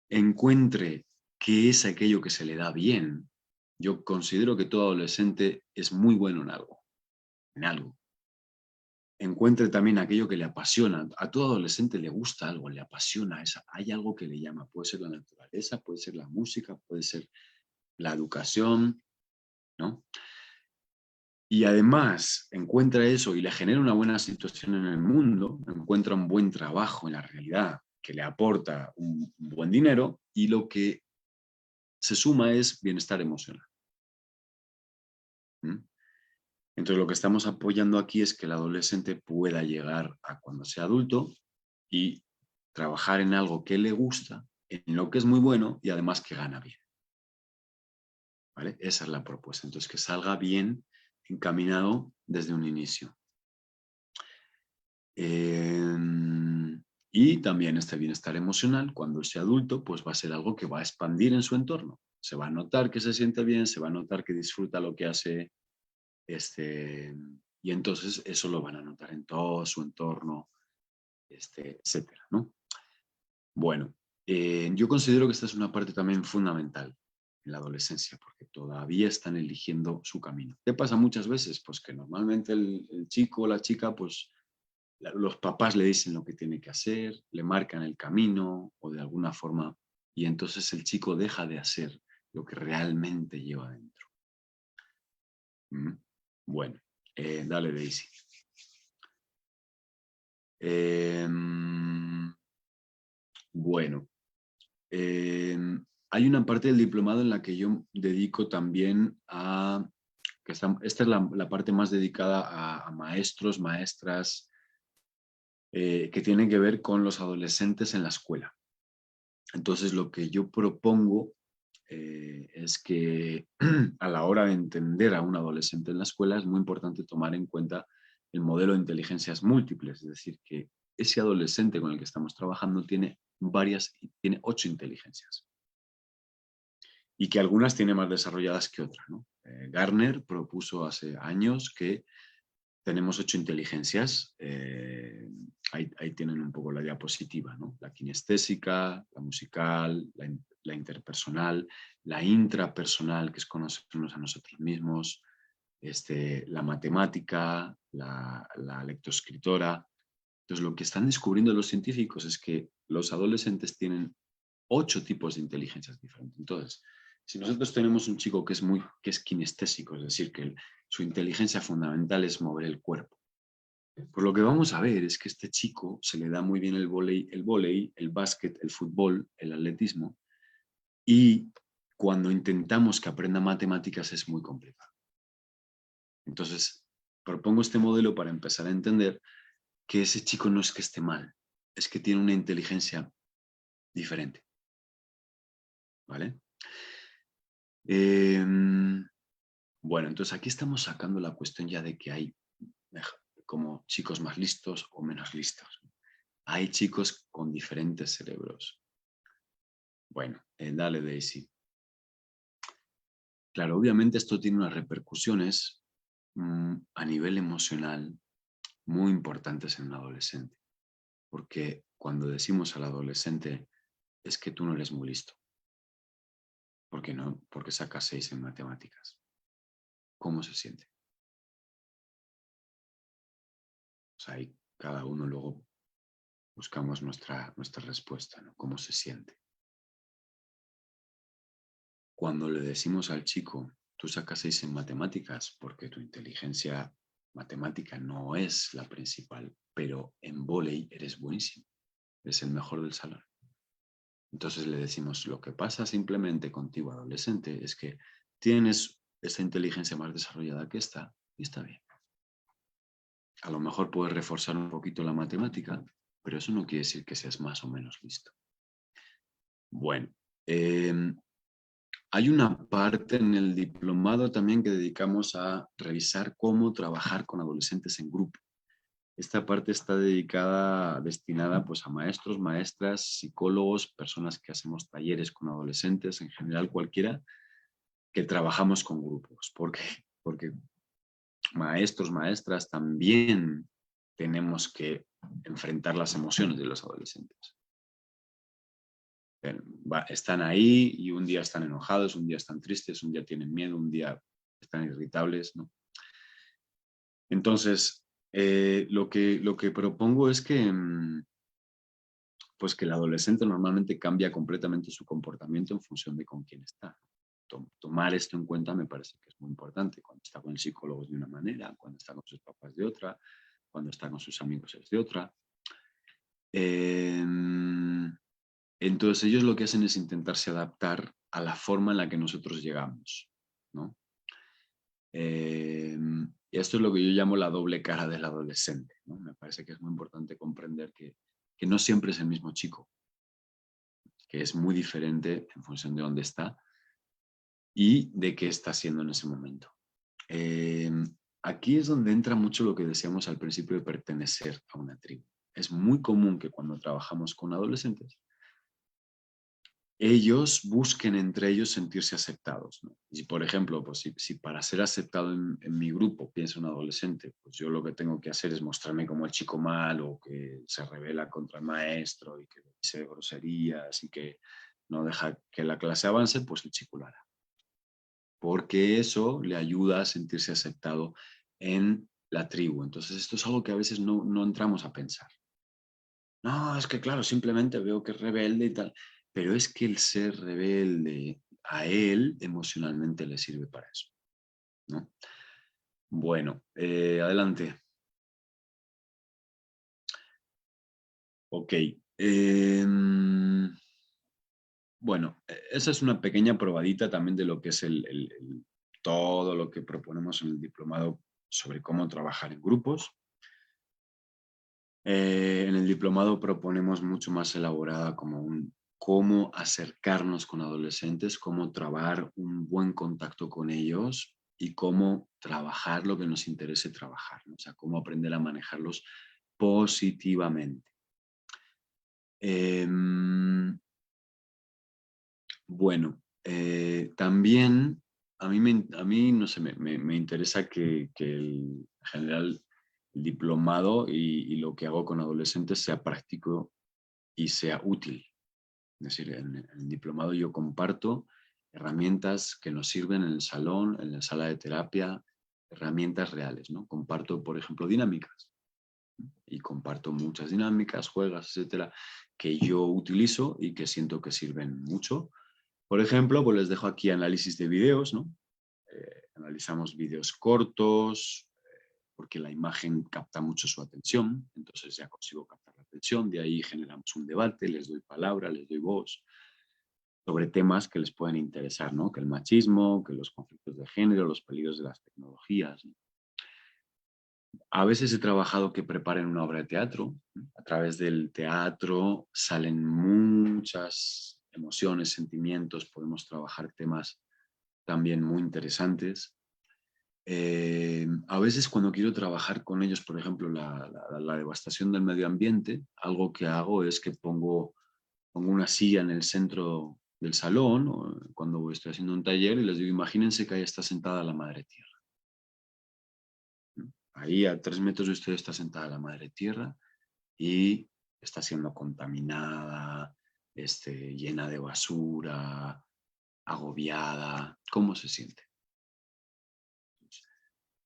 encuentre qué es aquello que se le da bien. Yo considero que todo adolescente es muy bueno en algo, en algo. Encuentre también aquello que le apasiona. A todo adolescente le gusta algo, le apasiona, hay algo que le llama. Puede ser la naturaleza, puede ser la música, puede ser la educación, ¿no? Y además encuentra eso y le genera una buena situación en el mundo, encuentra un buen trabajo en la realidad que le aporta un buen dinero y lo que se suma es bienestar emocional. ¿Mm? Entonces lo que estamos apoyando aquí es que el adolescente pueda llegar a cuando sea adulto y trabajar en algo que le gusta, en lo que es muy bueno y además que gana bien. ¿Vale? Esa es la propuesta. Entonces que salga bien encaminado desde un inicio. Y también este bienestar emocional, cuando sea adulto, pues va a ser algo que va a expandir en su entorno. Se va a notar que se siente bien, se va a notar que disfruta lo que hace, y entonces eso lo van a notar en todo su entorno, etcétera, ¿no? Bueno, Yo considero que esta es una parte también fundamental en la adolescencia, porque todavía están eligiendo su camino. ¿Qué pasa muchas veces? Pues que normalmente el chico o la chica, pues los papás le dicen lo que tiene que hacer, le marcan el camino o de alguna forma, y entonces el chico deja de hacer lo que realmente lleva dentro. Bueno, dale, Daisy. Bueno, hay una parte del diplomado en la que yo dedico también a, esta es la parte más dedicada a maestros, maestras, que tienen que ver con los adolescentes en la escuela. Entonces, lo que yo propongo es que a la hora de entender a un adolescente en la escuela es muy importante tomar en cuenta el modelo de inteligencias múltiples, es decir, que ese adolescente con el que estamos trabajando tiene 8 inteligencias y que algunas tiene más desarrolladas que otras, ¿no? Garner propuso hace años que tenemos 8 inteligencias, ahí tienen un poco la diapositiva, ¿no? La kinestésica, la musical, la interpersonal, la intrapersonal, que es conocernos a nosotros mismos, la matemática, la lectoescritora. Entonces, lo que están descubriendo los científicos es que los adolescentes tienen 8 tipos de inteligencias diferentes. Entonces, si nosotros tenemos un chico que es kinestésico, es decir, que su inteligencia fundamental es mover el cuerpo, pues lo que vamos a ver es que a este chico se le da muy bien el vóley, el básquet, el fútbol, el atletismo, y cuando intentamos que aprenda matemáticas es muy complicado. Entonces, propongo este modelo para empezar a entender que ese chico no es que esté mal, es que tiene una inteligencia diferente. ¿Vale? Bueno, entonces aquí estamos sacando la cuestión ya de que hay como chicos más listos o menos listos. Hay chicos con diferentes cerebros. Bueno, dale, Daisy. Claro, obviamente esto tiene unas repercusiones a nivel emocional muy importantes en un adolescente. Porque cuando decimos al adolescente, es que tú no eres muy listo. ¿Por qué no? Porque sacas 6 en matemáticas. ¿Cómo se siente? O sea, ahí cada uno luego buscamos nuestra respuesta, ¿no? ¿Cómo se siente? Cuando le decimos al chico, tú sacas 6 en matemáticas porque tu inteligencia matemática no es la principal, pero en vóley eres buenísimo, eres el mejor del salón. Entonces le decimos, lo que pasa simplemente contigo, adolescente, es que tienes esta inteligencia más desarrollada que esta y está bien. A lo mejor puedes reforzar un poquito la matemática, pero eso no quiere decir que seas más o menos listo. Bueno, hay una parte en el diplomado también que dedicamos a revisar cómo trabajar con adolescentes en grupo. Esta parte está destinada pues, a maestros, maestras, psicólogos, personas que hacemos talleres con adolescentes, en general cualquiera, que trabajamos con grupos. ¿Por qué? Porque maestros, maestras también tenemos que enfrentar las emociones de los adolescentes. Están ahí y un día están enojados, un día están tristes, un día tienen miedo, un día están irritables, ¿no? Entonces, lo que propongo es que, pues que el adolescente normalmente cambia completamente su comportamiento en función de con quién está. Tomar esto en cuenta me parece que es muy importante. Cuando está con el psicólogo es de una manera, cuando está con sus papás de otra, cuando está con sus amigos es de otra. Entonces ellos lo que hacen es intentarse adaptar a la forma en la que nosotros llegamos, ¿no? Y esto es lo que yo llamo la doble cara del adolescente, ¿no? Me parece que es muy importante comprender que no siempre es el mismo chico, que es muy diferente en función de dónde está y de qué está haciendo en ese momento. Aquí es donde entra mucho lo que decíamos al principio de pertenecer a una tribu. Es muy común que cuando trabajamos con adolescentes, ellos busquen entre ellos sentirse aceptados, ¿no? Y por ejemplo, pues si para ser aceptado en mi grupo piensa un adolescente, pues yo lo que tengo que hacer es mostrarme como el chico malo, que se rebela contra el maestro y que dice groserías y que no deja que la clase avance, pues el chico lo hará. Porque eso le ayuda a sentirse aceptado en la tribu. Entonces esto es algo que a veces no entramos a pensar. No, es que claro, simplemente veo que es rebelde y tal, pero es que el ser rebelde a él emocionalmente le sirve para eso, ¿no? Bueno, adelante. Ok. Bueno, esa es una pequeña probadita también de lo que es todo lo que proponemos en el diplomado sobre cómo trabajar en grupos. En el diplomado proponemos mucho más elaborada como cómo acercarnos con adolescentes, cómo trabajar un buen contacto con ellos y cómo trabajar lo que nos interese trabajar, ¿no? O sea, cómo aprender a manejarlos positivamente. Bueno, también a mí no sé, me interesa que en general el diplomado y lo que hago con adolescentes sea práctico y sea útil. Es decir, en el diplomado yo comparto herramientas que nos sirven en el salón, en la sala de terapia, herramientas reales, ¿no? Comparto, por ejemplo, dinámicas y comparto muchas dinámicas, juegas, etcétera, que yo utilizo y que siento que sirven mucho. Por ejemplo, pues les dejo aquí análisis de videos, ¿no? Analizamos vídeos cortos, porque la imagen capta mucho su atención, entonces ya consigo captar la atención, de ahí generamos un debate, les doy palabra, les doy voz, sobre temas que les pueden interesar, ¿no? Que el machismo, que los conflictos de género, los peligros de las tecnologías, ¿no? A veces he trabajado que preparen una obra de teatro. A través del teatro salen muchas emociones, sentimientos, podemos trabajar temas también muy interesantes. A veces cuando quiero trabajar con ellos, por ejemplo, la devastación del medio ambiente, algo que hago es que pongo una silla en el centro del salón cuando estoy haciendo un taller y les digo, imagínense que ahí está sentada la madre tierra. Ahí a 3 metros de usted está sentada la madre tierra y está siendo contaminada, llena de basura, agobiada. ¿Cómo se siente?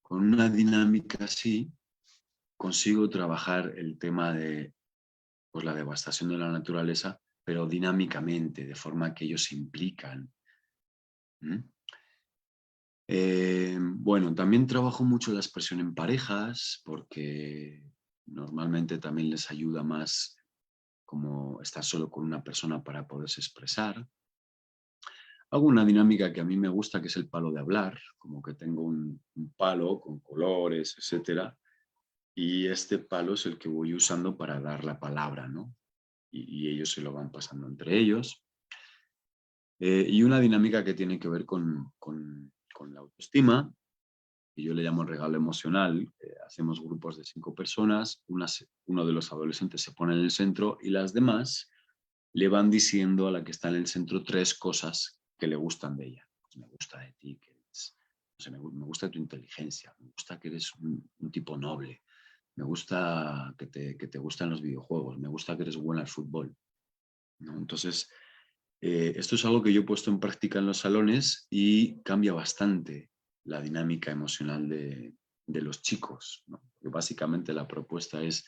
Con una dinámica así consigo trabajar el tema de pues, la devastación de la naturaleza, pero dinámicamente, de forma que ellos se implican. Bueno, también trabajo mucho la expresión en parejas porque normalmente también les ayuda más como estar solo con una persona para poderse expresar. Hago una dinámica que a mí me gusta, que es el palo de hablar, como que tengo un palo con colores, etcétera, y este palo es el que voy usando para dar la palabra, ¿no? Y ellos se lo van pasando entre ellos. Y una dinámica que tiene que ver con la autoestima, que yo le llamo el regalo emocional. Hacemos grupos de 5 personas, uno de los adolescentes se pone en el centro y las demás le van diciendo a la que está en el centro 3 cosas que le gustan de ella. Pues me gusta de ti, que eres, no sé, me gusta tu inteligencia, me gusta que eres un tipo noble, me gusta que te gustan los videojuegos, me gusta que eres buena al fútbol, ¿no? Entonces, esto es algo que yo he puesto en práctica en los salones y cambia bastante la dinámica emocional de los chicos, ¿no? Porque básicamente la propuesta es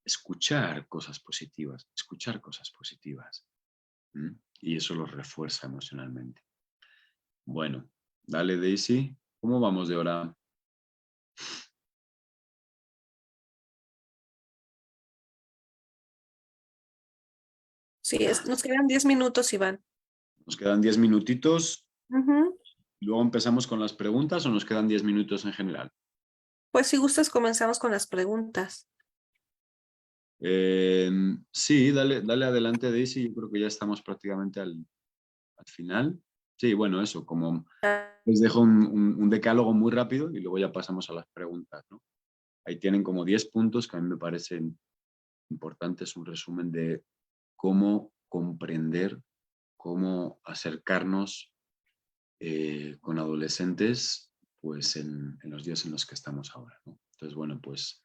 escuchar cosas positivas, escuchar cosas positivas. Y eso los refuerza emocionalmente. Bueno, dale Daisy, ¿cómo vamos de hora? Sí, nos quedan 10 minutos, Iván. Nos quedan 10 minutitos. Ujú. Luego empezamos con las preguntas o nos quedan 10 minutos en general. Pues si gustas, comenzamos con las preguntas. Sí, dale adelante Daisy, yo creo que ya estamos prácticamente al final. Sí, bueno, eso, como les dejo un decálogo muy rápido y luego ya pasamos a las preguntas, ¿no? Ahí tienen como 10 puntos que a mí me parecen importantes, un resumen de cómo comprender, cómo acercarnos con adolescentes pues en los días en los que estamos ahora, ¿no? Entonces, bueno, pues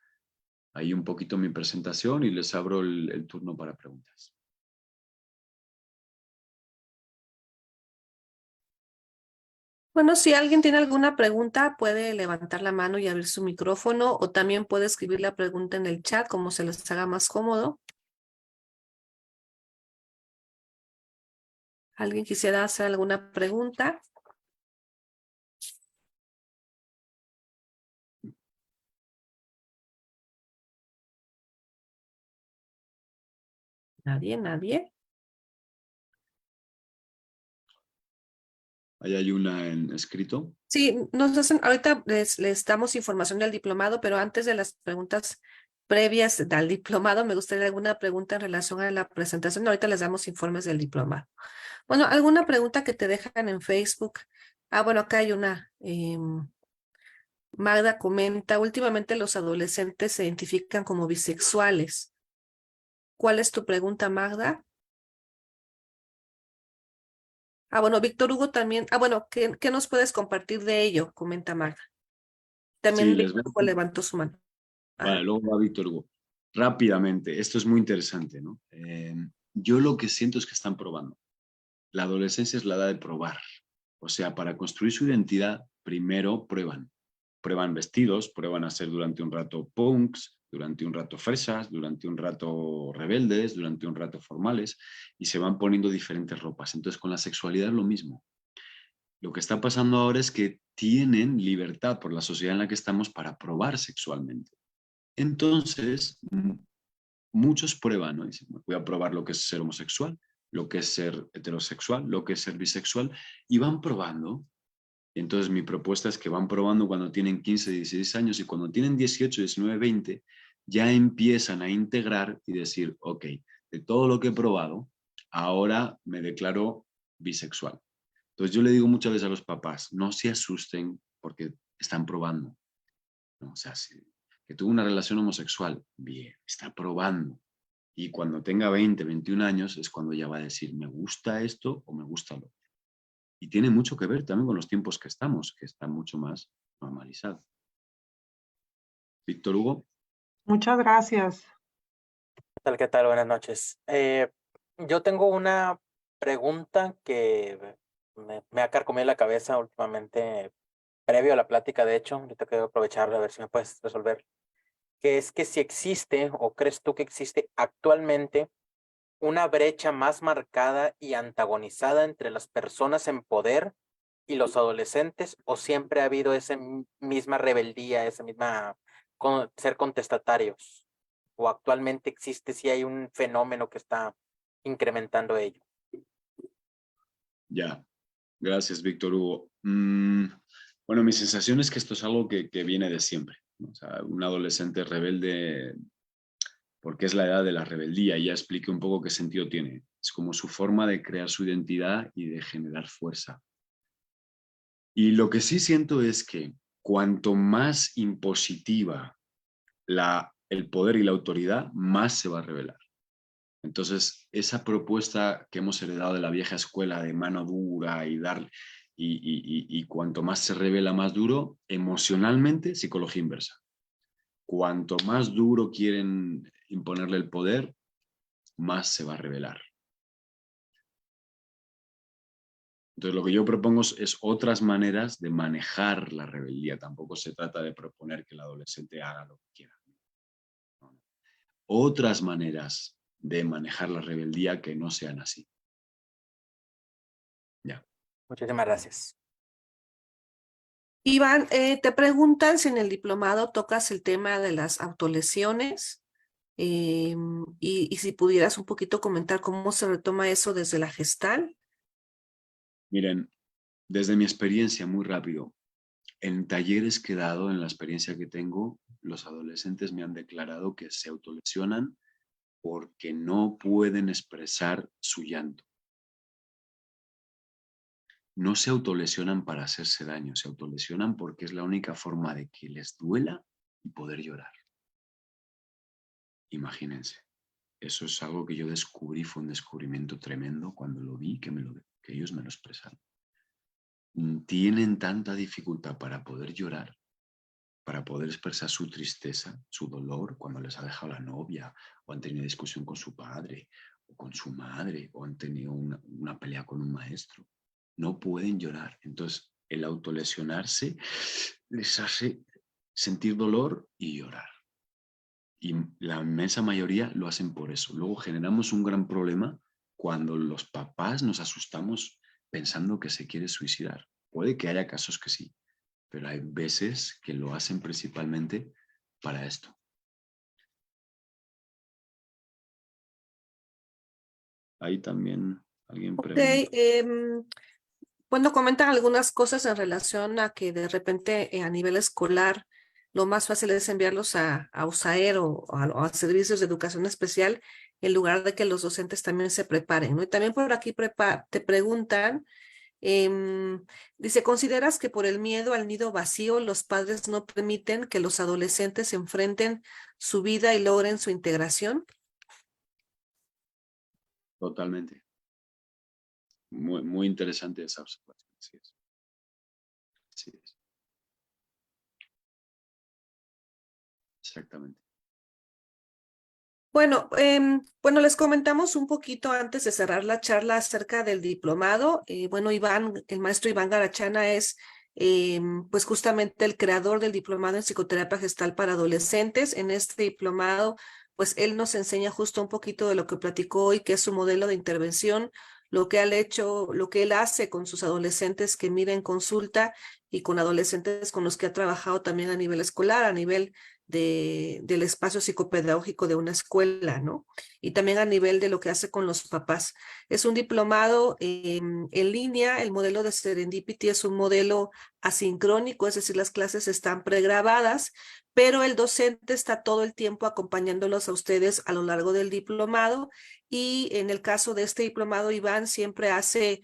ahí un poquito mi presentación y les abro el turno para preguntas. Bueno, si alguien tiene alguna pregunta, puede levantar la mano y abrir su micrófono o también puede escribir la pregunta en el chat, como se les haga más cómodo. ¿Alguien quisiera hacer alguna pregunta? Nadie, nadie. Ahí hay una en escrito. Sí, ahorita les damos información del diplomado, pero antes de las preguntas previas del diplomado, me gustaría alguna pregunta en relación a la presentación. Ahorita les damos informes del diplomado. Bueno, ¿alguna pregunta que te dejan en Facebook? Ah, bueno, acá hay una. Magda comenta, últimamente los adolescentes se identifican como bisexuales. ¿Cuál es tu pregunta, Magda? Ah, bueno, Víctor Hugo también. Ah, bueno, ¿qué nos puedes compartir de ello? Comenta Magda. Sí, También les Víctor veo. Hugo levantó su mano. Vale, Ajá. luego va Víctor Hugo. Rápidamente, esto es muy interesante, ¿no? Yo lo que siento es que están probando. La adolescencia es la edad de probar. O sea, para construir su identidad, primero prueban. Prueban vestidos, prueban a ser durante un rato punks, durante un rato fresas, durante un rato rebeldes, durante un rato formales, y se van poniendo diferentes ropas. Entonces, con la sexualidad es lo mismo. Lo que está pasando ahora es que tienen libertad por la sociedad en la que estamos para probar sexualmente. Entonces, muchos prueban, ¿no? Dicen, voy a probar lo que es ser homosexual, lo que es ser heterosexual, lo que es ser bisexual, y van probando. Y entonces mi propuesta es que van probando cuando tienen 15, 16 años y cuando tienen 18, 19, 20, ya empiezan a integrar y decir, ok, de todo lo que he probado, ahora me declaro bisexual. Entonces yo le digo muchas veces a los papás, no se asusten porque están probando, ¿no? O sea, que tuvo una relación homosexual, bien, está probando. Y cuando tenga 20, 21 años es cuando ya va a decir, me gusta esto o me gusta lo otro. Y tiene mucho que ver también con los tiempos que estamos, que está mucho más normalizado. Víctor Hugo. Muchas gracias. ¿Qué tal? ¿Qué tal? Buenas noches. Yo tengo una pregunta que me ha carcomido la cabeza últimamente, previo a la plática, de hecho. Ahorita quiero aprovecharla a ver si me puedes resolver. Que es que si existe, o crees tú que existe actualmente, una brecha más marcada y antagonizada entre las personas en poder y los adolescentes, o siempre ha habido esa misma rebeldía, esa misma ser contestatarios, o actualmente existe si hay un fenómeno que está incrementando ello. Ya, gracias Víctor Hugo. Bueno, mi sensación es que esto es algo que viene de siempre, ¿no? O sea, un adolescente rebelde, porque es la edad de la rebeldía, y ya expliqué un poco qué sentido tiene. Es como su forma de crear su identidad y de generar fuerza. Y lo que sí siento es que cuanto más impositiva el poder y la autoridad, más se va a revelar. Entonces, esa propuesta que hemos heredado de la vieja escuela de mano dura y darle, y cuanto más se revela más duro, emocionalmente, psicología inversa. Cuanto más duro quieren imponerle el poder, más se va a revelar. Entonces, lo que yo propongo es otras maneras de manejar la rebeldía. Tampoco se trata de proponer que el adolescente haga lo que quiera. No. Otras maneras de manejar la rebeldía que no sean así. Ya. Muchísimas gracias. Iván, te preguntan si en el diplomado tocas el tema de las autolesiones y si pudieras un poquito comentar cómo se retoma eso desde la Gestalt. Miren, desde mi experiencia, muy rápido, en talleres que he dado, en la experiencia que tengo, los adolescentes me han declarado que se autolesionan porque no pueden expresar su llanto. No se autolesionan para hacerse daño, se autolesionan porque es la única forma de que les duela y poder llorar. Imagínense. Eso es algo que yo descubrí, fue un descubrimiento tremendo cuando lo vi, que ellos me lo expresaron. Tienen tanta dificultad para poder llorar, para poder expresar su tristeza, su dolor, cuando les ha dejado la novia, o han tenido discusión con su padre, o con su madre, o han tenido una pelea con un maestro. No pueden llorar. Entonces, el autolesionarse les hace sentir dolor y llorar. Y la inmensa mayoría lo hacen por eso. Luego generamos un gran problema cuando los papás nos asustamos pensando que se quiere suicidar. Puede que haya casos que sí, pero hay veces que lo hacen principalmente para esto. Ahí también alguien Ok, pregunta. bueno, comentan algunas cosas en relación a que de repente a nivel escolar lo más fácil es enviarlos a USAER o a servicios de educación especial en lugar de que los docentes también se preparen, ¿no? Y también por aquí te preguntan, dice, ¿consideras que por el miedo al nido vacío los padres no permiten que los adolescentes enfrenten su vida y logren su integración? Totalmente. Muy, muy interesante esa observación. Así es. Así es. Exactamente. Bueno, bueno, les comentamos un poquito antes de cerrar la charla acerca del diplomado. Bueno, el maestro Iván Garachana es pues justamente el creador del diplomado en psicoterapia gestal para adolescentes. En este diplomado, pues él nos enseña justo un poquito de lo que platicó hoy, que es su modelo de intervención, lo que él hecho, lo que él hace con sus adolescentes que miren consulta y con adolescentes con los que ha trabajado también a nivel escolar, a nivel del espacio psicopedagógico de una escuela, ¿no? Y también a nivel de lo que hace con los papás. Es un diplomado en línea, el modelo de Serendipity es un modelo asincrónico, es decir, las clases están pregrabadas, pero el docente está todo el tiempo acompañándolos a ustedes a lo largo del diplomado y en el caso de este diplomado, Iván siempre hace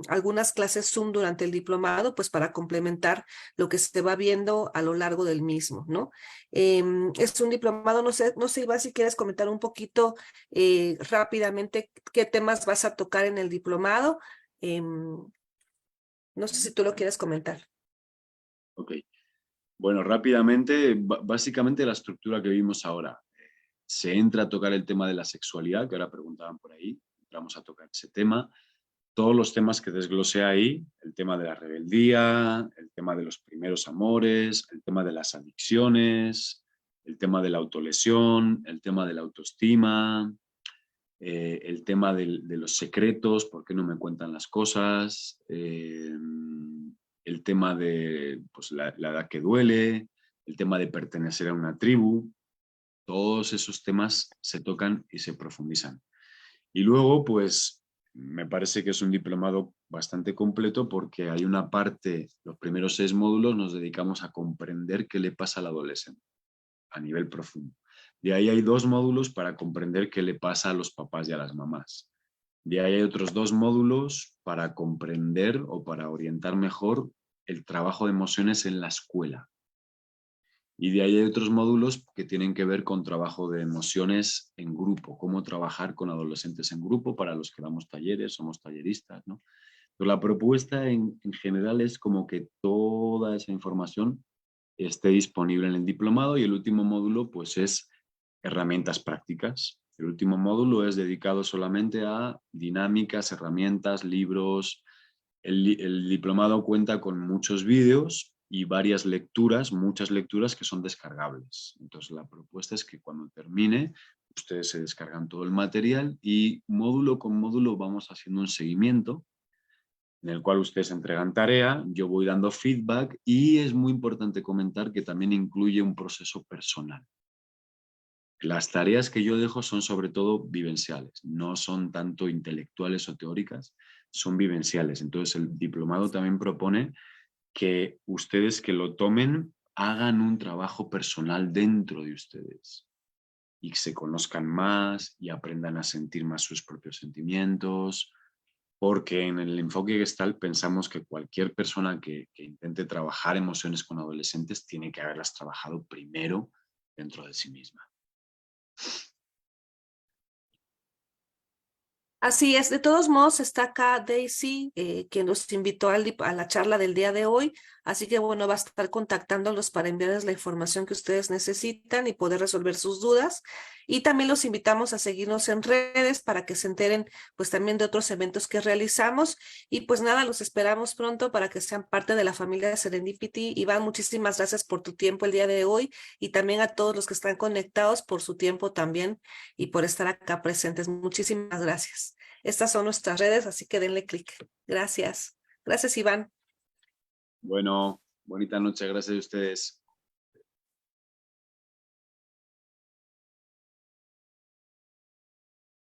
algunas clases Zoom durante el diplomado, pues para complementar lo que se va viendo a lo largo del mismo, ¿no? Es un diplomado, no sé, Iván, si quieres comentar un poquito rápidamente qué temas vas a tocar en el diplomado. No sé si tú lo quieres comentar. Ok. Bueno, rápidamente, básicamente la estructura que vimos ahora. Se entra a tocar el tema de la sexualidad, que ahora preguntaban por ahí. Entramos a tocar ese tema. Todos los temas que desglose ahí, el tema de la rebeldía, el tema de los primeros amores, el tema de las adicciones, el tema de la autolesión, el tema de la autoestima, el tema de los secretos, por qué no me cuentan las cosas, el tema de pues, la edad que duele, el tema de pertenecer a una tribu. Todos esos temas se tocan y se profundizan. Y luego, pues, me parece que es un diplomado bastante completo porque hay una parte, los primeros 6 módulos nos dedicamos a comprender qué le pasa al adolescente a nivel profundo. De ahí hay 2 módulos para comprender qué le pasa a los papás y a las mamás. De ahí hay otros 2 módulos para comprender o para orientar mejor el trabajo de emociones en la escuela. Y de ahí hay otros módulos que tienen que ver con trabajo de emociones en grupo, cómo trabajar con adolescentes en grupo para los que damos talleres, somos talleristas, ¿no? Pero la propuesta en general es como que toda esa información esté disponible en el diplomado y el último módulo pues es herramientas prácticas. El último módulo es dedicado solamente a dinámicas, herramientas, libros. El diplomado cuenta con muchos vídeos y varias lecturas, muchas lecturas que son descargables. Entonces la propuesta es que cuando termine, ustedes se descargan todo el material y módulo con módulo vamos haciendo un seguimiento en el cual ustedes entregan tarea, yo voy dando feedback y es muy importante comentar que también incluye un proceso personal. Las tareas que yo dejo son sobre todo vivenciales, no son tanto intelectuales o teóricas, son vivenciales. Entonces el diplomado también propone que ustedes que lo tomen hagan un trabajo personal dentro de ustedes y que se conozcan más y aprendan a sentir más sus propios sentimientos, porque en el enfoque Gestalt pensamos que cualquier persona que intente trabajar emociones con adolescentes tiene que haberlas trabajado primero dentro de sí misma. Así es, de todos modos está acá Daisy, quien nos invitó a la charla del día de hoy, así que bueno, va a estar contactándolos para enviarles la información que ustedes necesitan y poder resolver sus dudas. Y también los invitamos a seguirnos en redes para que se enteren pues también de otros eventos que realizamos. Y pues nada, los esperamos pronto para que sean parte de la familia de Serendipity. Iván, muchísimas gracias por tu tiempo el día de hoy y también a todos los que están conectados por su tiempo también y por estar acá presentes. Muchísimas gracias. Estas son nuestras redes, así que denle clic. Gracias. Gracias, Iván. Bueno, bonita noche, gracias a ustedes.